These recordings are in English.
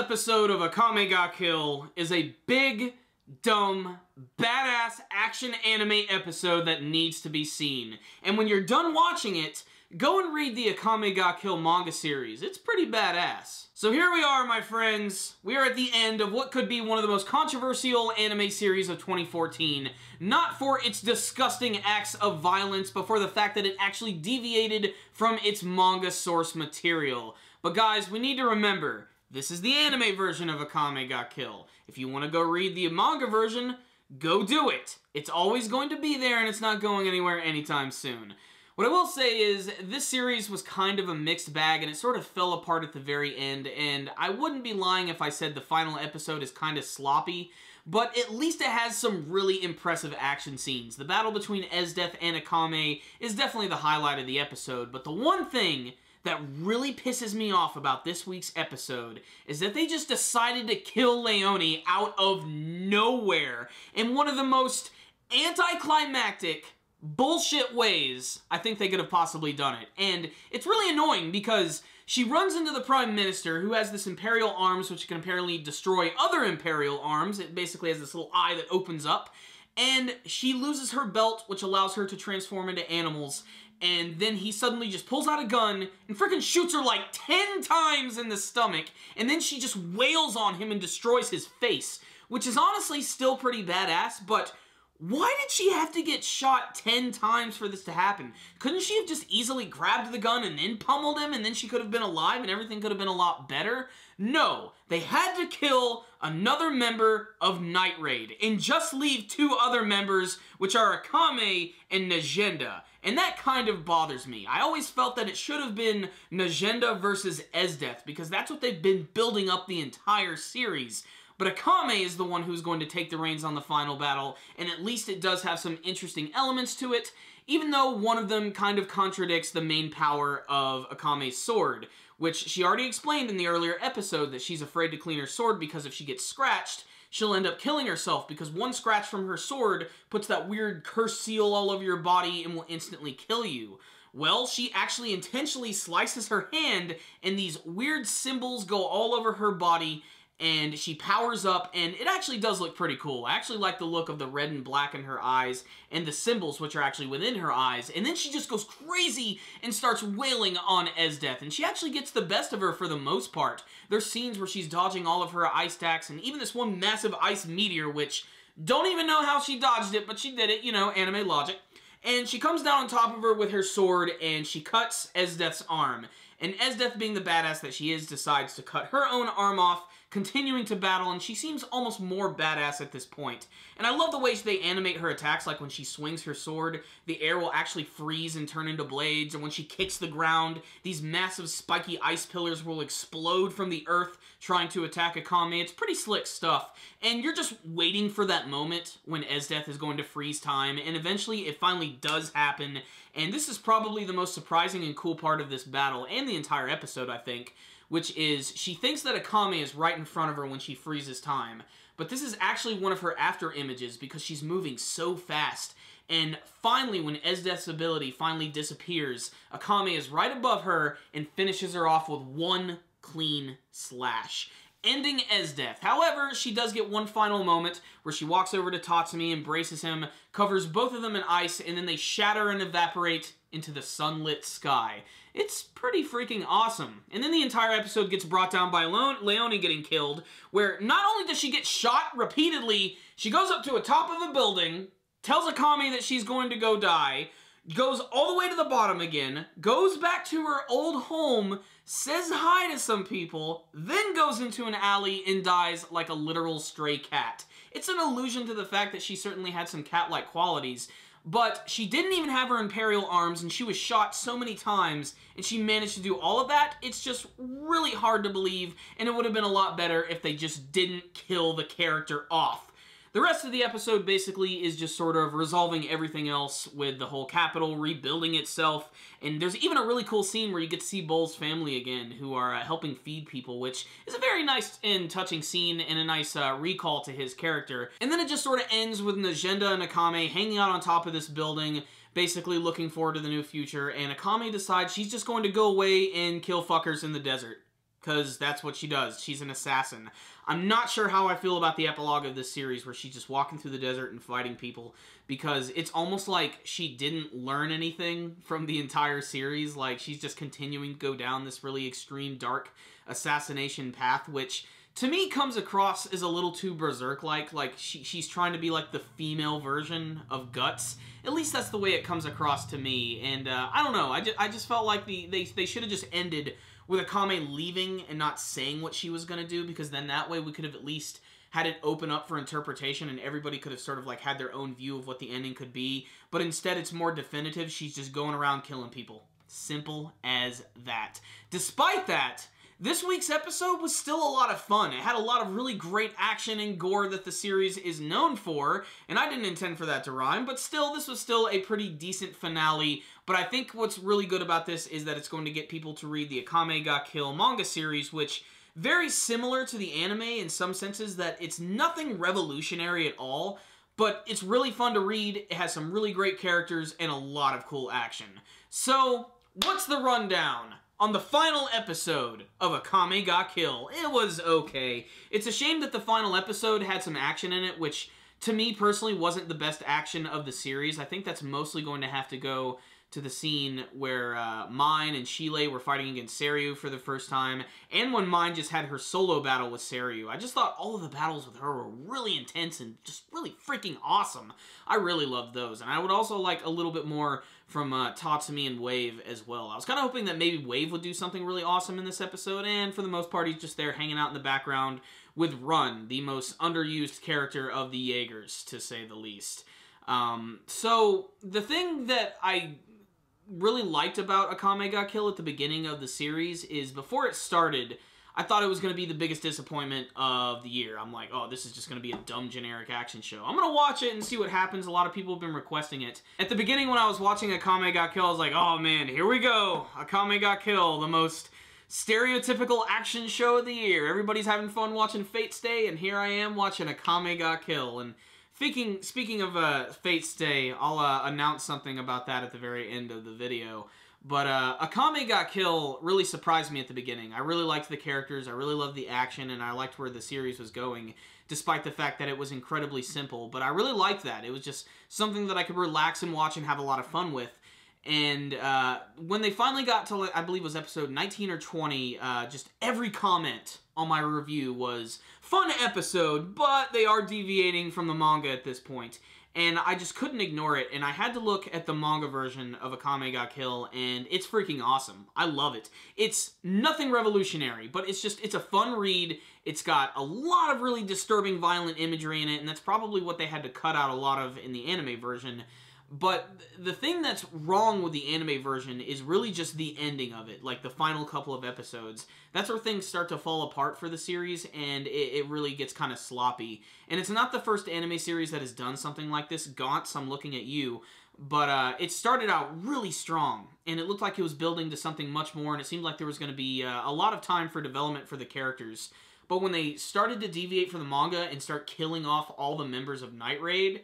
episode of Akame ga Kill is a big, dumb, badass action anime episode that needs to be seen. And when you're done watching it, go and read the Akame ga Kill manga series. It's pretty badass. So here we are, my friends. We are at the end of what could be one of the most controversial anime series of 2014. Not for its disgusting acts of violence, but for the fact that it actually deviated from its manga source material. But guys, we need to remember, this is the anime version of Akame ga Kill. If you want to go read the manga version, go do it. It's always going to be there and it's not going anywhere anytime soon. What I will say is, this series was kind of a mixed bag and it sort of fell apart at the very end, and I wouldn't be lying if I said the final episode is kind of sloppy, but at least it has some really impressive action scenes. The battle between Esdeath and Akame is definitely the highlight of the episode, but the one thing that really pisses me off about this week's episode is that they just decided to kill Leone out of nowhere in one of the most anticlimactic bullshit ways I think they could have possibly done it. And it's really annoying because she runs into the Prime Minister, who has this Imperial arms which can apparently destroy other Imperial arms. It basically has this little eye that opens up. And she loses her belt, which allows her to transform into animals. And then he suddenly just pulls out a gun and freaking shoots her like 10 times in the stomach. And then she just wails on him and destroys his face, which is honestly still pretty badass, but why did she have to get shot 10 times for this to happen? Couldn't she have just easily grabbed the gun and then pummeled him and then she could have been alive and everything could have been a lot better? No, they had to kill another member of Night Raid and just leave two other members, which are Akame and Najenda. And that kind of bothers me. I always felt that it should have been Najenda versus Esdeath because that's what they've been building up the entire series. But Akame is the one who's going to take the reins on the final battle, and at least it does have some interesting elements to it, even though one of them kind of contradicts the main power of Akame's sword, which she already explained in the earlier episode that she's afraid to clean her sword because if she gets scratched, she'll end up killing herself because one scratch from her sword puts that weird curse seal all over your body and will instantly kill you. Well, she actually intentionally slices her hand, and these weird symbols go all over her body, and she powers up, and it actually does look pretty cool. I actually like the look of the red and black in her eyes, and the symbols which are actually within her eyes, and then she just goes crazy and starts wailing on Esdeath, and she actually gets the best of her for the most part. There's scenes where she's dodging all of her ice attacks, and even this one massive ice meteor, which, don't even know how she dodged it, but she did it, you know, anime logic. And she comes down on top of her with her sword, and she cuts Esdeath's arm. And Esdeath, being the badass that she is, decides to cut her own arm off, continuing to battle, and she seems almost more badass at this point. And I love the way they animate her attacks, like when she swings her sword, the air will actually freeze and turn into blades, and when she kicks the ground, these massive spiky ice pillars will explode from the earth trying to attack Akame. It's pretty slick stuff, and you're just waiting for that moment when Esdeath is going to freeze time, and eventually it finally does happen, and this is probably the most surprising and cool part of this battle, and the entire episode, I think, which is she thinks that Akame is right in front of her when she freezes time. But this is actually one of her after images because she's moving so fast. And finally, when Esdeath's ability finally disappears, Akame is right above her and finishes her off with one clean slash, ending Esdeath. However, she does get one final moment where she walks over to Tatsumi, embraces him, covers both of them in ice, and then they shatter and evaporate into the sunlit sky. It's pretty freaking awesome. And then the entire episode gets brought down by Leone getting killed, where not only does she get shot repeatedly, she goes up to a top of a building, tells Akame that she's going to go die, goes all the way to the bottom again, goes back to her old home, says hi to some people, then goes into an alley and dies like a literal stray cat. It's an allusion to the fact that she certainly had some cat-like qualities, but she didn't even have her Imperial arms, and she was shot so many times, and she managed to do all of that. It's just really hard to believe, and it would have been a lot better if they just didn't kill the character off. The rest of the episode basically is just sort of resolving everything else with the whole capital rebuilding itself, and there's even a really cool scene where you get to see Bull's family again, who are helping feed people, which is a very nice and touching scene and a nice recall to his character. And then it just sort of ends with Najenda and Akame hanging out on top of this building, basically looking forward to the new future, and Akame decides she's just going to go away and kill fuckers in the desert. because that's what she does. She's an assassin. I'm not sure how I feel about the epilogue of this series where she's just walking through the desert and fighting people, because it's almost like she didn't learn anything from the entire series. Like, she's just continuing to go down this really extreme, dark assassination path, which to me comes across as a little too Berserk-like. Like, she's trying to be like the female version of Guts. At least that's the way it comes across to me. And I don't know, I just felt like they should have just ended with Akame leaving and not saying what she was going to do, because then that way we could have at least had it open up for interpretation and everybody could have sort of like had their own view of what the ending could be. But instead it's more definitive. She's just going around killing people. Simple as that. Despite that, this week's episode was still a lot of fun. It had a lot of really great action and gore that the series is known for, and I didn't intend for that to rhyme, but still, this was still a pretty decent finale. But I think what's really good about this is that it's going to get people to read the Akame ga Kill manga series, which, very similar to the anime in some senses, that it's nothing revolutionary at all, but it's really fun to read. It has some really great characters and a lot of cool action. So, what's the rundown on the final episode of Akame ga Kill? It was okay. It's a shame that the final episode had some action in it, which to me personally wasn't the best action of the series. I think that's mostly going to have to go to the scene where Mine and Shile were fighting against Seiryu for the first time, and when Mine just had her solo battle with Seiryu. I just thought all of the battles with her were really intense and just really freaking awesome. I really loved those, and I would also like a little bit more from Tatsumi and Wave as well. I was kind of hoping that maybe Wave would do something really awesome in this episode, and for the most part he's just there hanging out in the background with Run, the most underused character of the Jaegers, to say the least. So, the thing that I really liked about Akame ga Kill at the beginning of the series is, before it started, I thought it was going to be the biggest disappointment of the year. I'm like, oh, this is just going to be a dumb generic action show. I'm going to watch it and see what happens. A lot of people have been requesting it. At the beginning when I was watching Akame ga Kill, I was like, oh man, here we go. Akame ga Kill, the most stereotypical action show of the year. Everybody's having fun watching Fate Stay, and here I am watching Akame ga Kill. And speaking of Fate Stay, I'll announce something about that at the very end of the video. But Akame ga Kill really surprised me at the beginning. I really liked the characters, I really loved the action, and I liked where the series was going, despite the fact that it was incredibly simple. But I really liked that. It was just something that I could relax and watch and have a lot of fun with. And when they finally got to, I believe it was episode 19 or 20, just every comment on my review was, fun episode, but they are deviating from the manga at this point. And I just couldn't ignore it, and I had to look at the manga version of Akame ga Kill, and it's freaking awesome. I love it. It's nothing revolutionary, but it's a fun read. It's got a lot of really disturbing, violent imagery in it, and that's probably what they had to cut out a lot of in the anime version. But the thing that's wrong with the anime version is really just the ending of it, like the final couple of episodes. That's where things start to fall apart for the series, and it really gets kind of sloppy. And it's not the first anime series that has done something like this. Gaunt's, I'm looking at you. But it started out really strong, and it looked like it was building to something much more, and it seemed like there was going to be a lot of time for development for the characters. But when they started to deviate from the manga and start killing off all the members of Night Raid,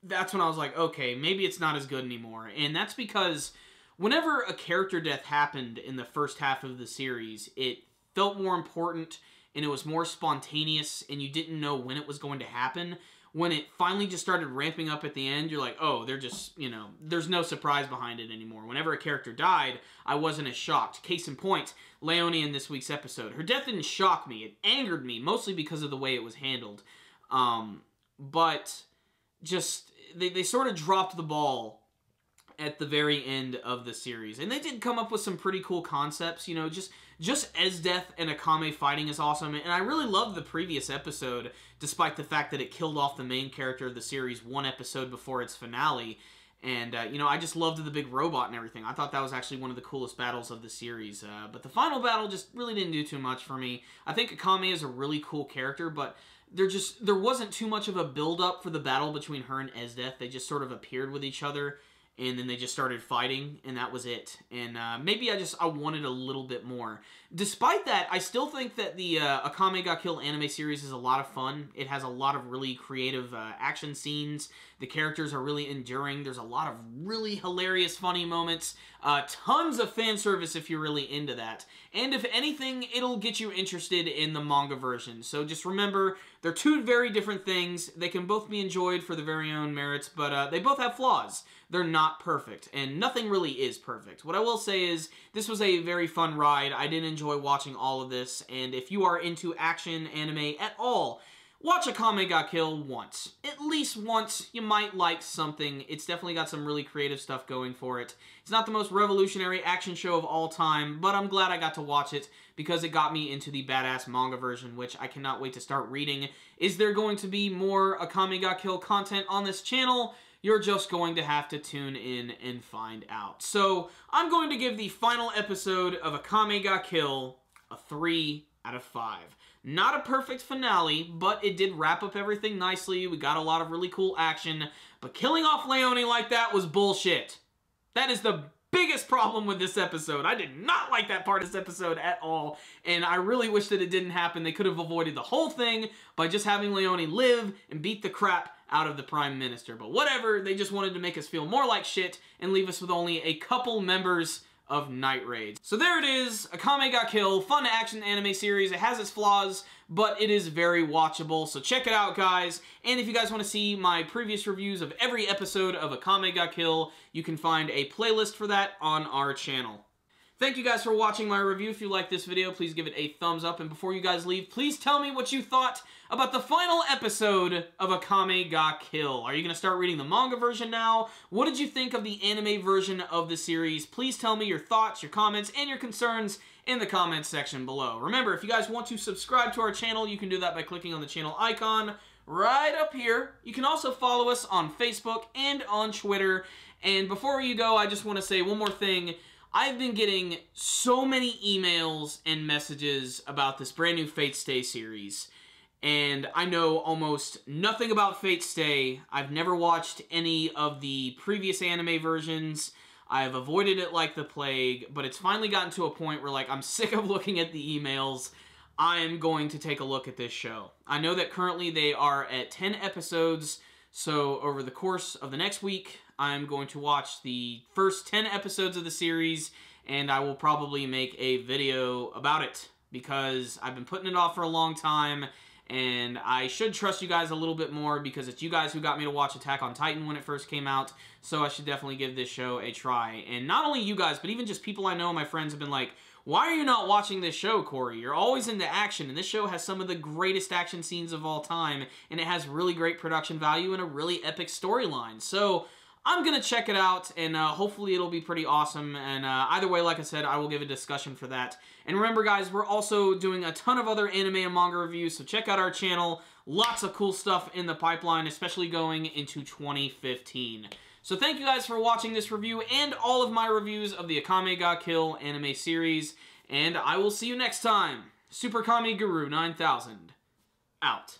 that's when I was like, okay, maybe it's not as good anymore. And that's because whenever a character death happened in the first half of the series, it felt more important, and it was more spontaneous, and you didn't know when it was going to happen. When it finally just started ramping up at the end, you're like, oh, they're just, you know, there's no surprise behind it anymore. Whenever a character died, I wasn't as shocked. Case in point, Leonie in this week's episode. Her death didn't shock me. It angered me, mostly because of the way it was handled. But just, they sort of dropped the ball at the very end of the series. And they did come up with some pretty cool concepts, you know, just Esdeath and Akame fighting is awesome. And I really loved the previous episode, despite the fact that it killed off the main character of the series one episode before its finale. And, you know, I just loved the big robot and everything. I thought that was actually one of the coolest battles of the series. But the final battle just really didn't do too much for me. I think Akame is a really cool character, but there wasn't too much of a build-up for the battle between her and Esdeath. They just sort of appeared with each other, and then they just started fighting, and that was it. And maybe I wanted a little bit more. Despite that, I still think that the Akame ga Kill anime series is a lot of fun. It has a lot of really creative action scenes. The characters are really enduring. There's a lot of really hilarious, funny moments. Tons of fan service if you're really into that. And if anything, it'll get you interested in the manga version. So just remember, they're two very different things. They can both be enjoyed for their very own merits, but they both have flaws. They're not perfect, and nothing really is perfect. What I will say is, this was a very fun ride. I did enjoy watching all of this, and if you are into action anime at all, watch Akame ga Kill once. At least once, you might like something. It's definitely got some really creative stuff going for it. It's not the most revolutionary action show of all time, but I'm glad I got to watch it because it got me into the badass manga version, which I cannot wait to start reading. Is there going to be more Akame ga Kill content on this channel? You're just going to have to tune in and find out. So, I'm going to give the final episode of Akame ga Kill a 3 out of 5. Not a perfect finale, but it did wrap up everything nicely. We got a lot of really cool action, but killing off Leone like that was bullshit. That is the biggest problem with this episode. I did not like that part of this episode at all, and I really wish that it didn't happen. They could have avoided the whole thing by just having Leone live and beat the crap out of the Prime Minister. But whatever, they just wanted to make us feel more like shit and leave us with only a couple members of Night Raids. So there it is, Akame ga Kill, fun action anime series. It has its flaws, but it is very watchable, so check it out, guys. And if you guys want to see my previous reviews of every episode of Akame ga Kill, you can find a playlist for that on our channel. Thank you guys for watching my review. If you liked this video, please give it a thumbs up. And before you guys leave, please tell me what you thought about the final episode of Akame ga Kill. Are you going to start reading the manga version now? What did you think of the anime version of the series? Please tell me your thoughts, your comments, and your concerns in the comments section below. Remember, if you guys want to subscribe to our channel, you can do that by clicking on the channel icon right up here. You can also follow us on Facebook and on Twitter. And before you go, I just want to say one more thing. I've been getting so many emails and messages about this brand new Fate Stay series, and I know almost nothing about Fate Stay. I've never watched any of the previous anime versions. I've avoided it like the plague, but it's finally gotten to a point where, like, I'm sick of looking at the emails. I am going to take a look at this show. I know that currently they are at 10 episodes, so over the course of the next week, I'm going to watch the first 10 episodes of the series, and I will probably make a video about it, because I've been putting it off for a long time, and I should trust you guys a little bit more, because it's you guys who got me to watch Attack on Titan when it first came out, so I should definitely give this show a try. And not only you guys, but even just people I know, my friends have been like, why are you not watching this show, Corey? You're always into action, and this show has some of the greatest action scenes of all time, and it has really great production value and a really epic storyline. So I'm going to check it out, and hopefully it'll be pretty awesome. And either way, like I said, I will give a discussion for that. And remember, guys, we're also doing a ton of other anime and manga reviews, so check out our channel. Lots of cool stuff in the pipeline, especially going into 2015. So thank you guys for watching this review and all of my reviews of the Akame ga Kill anime series. And I will see you next time. Super Kami Guru 9000, out.